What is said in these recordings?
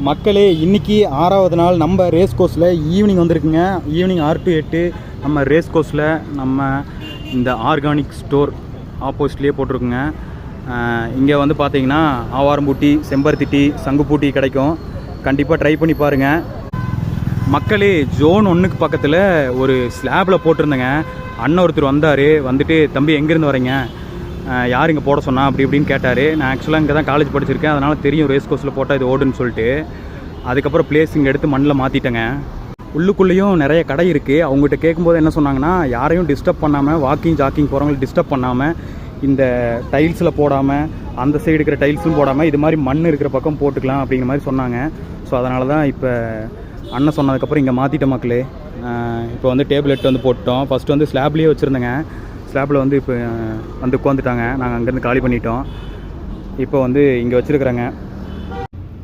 மக்களே இன்றைக்கி 6வது நாள் நம்ம ரேஸ் கோர்ஸில் ஈவினிங் வந்திருக்குங்க. ஈவினிங் 6 to 8 நம்ம ரேஸ் கோர்ஸில் நம்ம இந்த ஆர்கானிக் ஸ்டோர் ஆப்போசிட்லேயே போட்டிருக்குங்க. இங்கே வந்து பார்த்தீங்கன்னா ஆவாரம்பூட்டி, செம்பருத்தி டீ, சங்குப்பூட்டி கிடைக்கும். கண்டிப்பாக ட்ரை பண்ணி பாருங்கள் மக்களே. ஜோன் 1க்கு பக்கத்தில் ஒரு ஸ்லாபில் போட்டிருந்தேங்க. அண்ணன் ஒருத்தர் வந்தார். வந்துட்டு தம்பி எங்கேருந்து வரீங்க, யார் இங்கே போட சொன்னா அப்படி இப்படின்னு கேட்டார். நான் ஆக்சுவலாக இங்கே தான் காலேஜ் படிச்சிருக்கேன், அதனால் தெரியும் ரேஸ் கோர்ஸில் போட்டால் இது ஓடுன்னு சொல்லிட்டு. அதுக்கப்புறம் பிளேஸ் இங்கே எடுத்து மண்ணில் மாற்றிட்டேங்க. உள்ளுக்குள்ளேயும் நிறைய கடை இருக்குது. அவங்ககிட்ட கேட்கும்போது என்ன சொன்னாங்கன்னா, யாரையும் டிஸ்டர்ப் பண்ணாமல், வாக்கிங் ஜாக்கிங் போகிறவங்களுக்கு டிஸ்டர்ப் பண்ணாமல், இந்த டைல்ஸில் போடாமல், அந்த சைடு இருக்கிற டைல்ஸும் போடாமல், இது மாதிரி மண் இருக்கிற பக்கம் போட்டுக்கலாம் அப்படிங்கிற மாதிரி சொன்னாங்க. ஸோ அதனால தான் இப்போ அண்ணன் சொன்னதுக்கப்புறம் இங்கே மாற்றிட்ட மக்களே. இப்போ வந்து டேபிள் எடுத்து வந்து போட்டோம். ஃபஸ்ட்டு வந்து ஸ்லாப்லேயே வச்சுருந்தேங்க. ஸ்லாப்பில் வந்து இப்போ வந்து உட்காந்துட்டாங்க. நாங்கள் அங்கேருந்து காலி பண்ணிட்டோம். இப்போ வந்து இங்கே வச்சுருக்குறோங்க.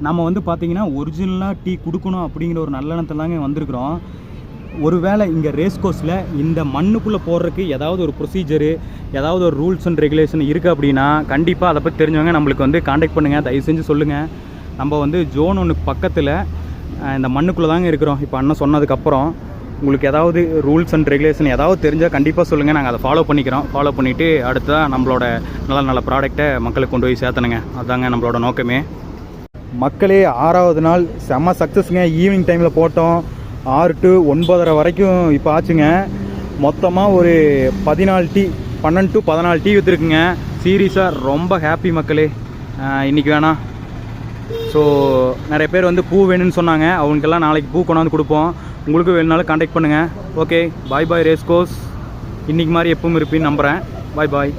நம்ம வந்து பார்த்திங்கன்னா ஒரிஜினலாக டீ கொடுக்கணும் அப்படிங்கிற ஒரு நல்லெண்ணத்திலாங்க வந்திருக்கிறோம். ஒருவேளை இங்கே ரேஸ் கோர்ஸில் இந்த மண்ணுக்குள்ளே போடுறதுக்கு ஏதாவது ஒரு ப்ரொசீஜரு, ஏதாவது ஒரு ரூல்ஸ் அண்ட் ரெகுலேஷன் இருக்குது அப்படின்னா கண்டிப்பாக அதை பற்றி தெரிஞ்சவங்க நம்மளுக்கு வந்து காண்டாக்ட் பண்ணுங்கள். தயவு செஞ்சு சொல்லுங்கள். நம்ம வந்து ஜோன் 1 பக்கத்தில் இந்த மண்ணுக்குள்ளே தாங்க இருக்கிறோம். இப்போ அண்ணன் சொன்னதுக்கப்புறம் உங்களுக்கு ஏதாவது ரூல்ஸ் அண்ட் ரெகுலேஷன் ஏதாவது தெரிஞ்சால் கண்டிப்பாக சொல்லுங்கள். நாங்கள் அதை ஃபாலோ பண்ணிக்கிறோம். ஃபாலோ பண்ணிவிட்டு அடுத்ததான் நம்மளோட நல்ல நல்ல ப்ராடக்டை மக்களுக்கு கொண்டு போய் சேர்த்தணுங்க. அதுதாங்க நம்மளோட நோக்கமே. மக்களே 6வது நாள் செம்ம சக்ஸஸ்ங்க. ஈவினிங் டைமில் போட்டோம். 6 to 9:30 வரைக்கும் இப்போ ஆச்சுங்க. மொத்தமாக ஒரு 12 to 14 டீ விற்றுருக்குங்க. சீரியஸாக ரொம்ப ஹாப்பி மக்களே. இன்றைக்கி வேணாம். ஸோ நிறைய பேர் வந்து பூ வேணும்னு சொன்னாங்க. அவங்களுக்கெல்லாம் நாளைக்கு பூ கொண்டாந்து கொடுப்போம். உங்களுக்கு வேணுனாலும் காண்டாக்ட் பண்ணுங்கள். ஓகே, பாய் பாய் ரேஸ் கோர்ஸ். இன்றைக்கி மாதிரி எப்பவும் இருப்பேன்னு நம்புகிறேன். பாய் பாய்.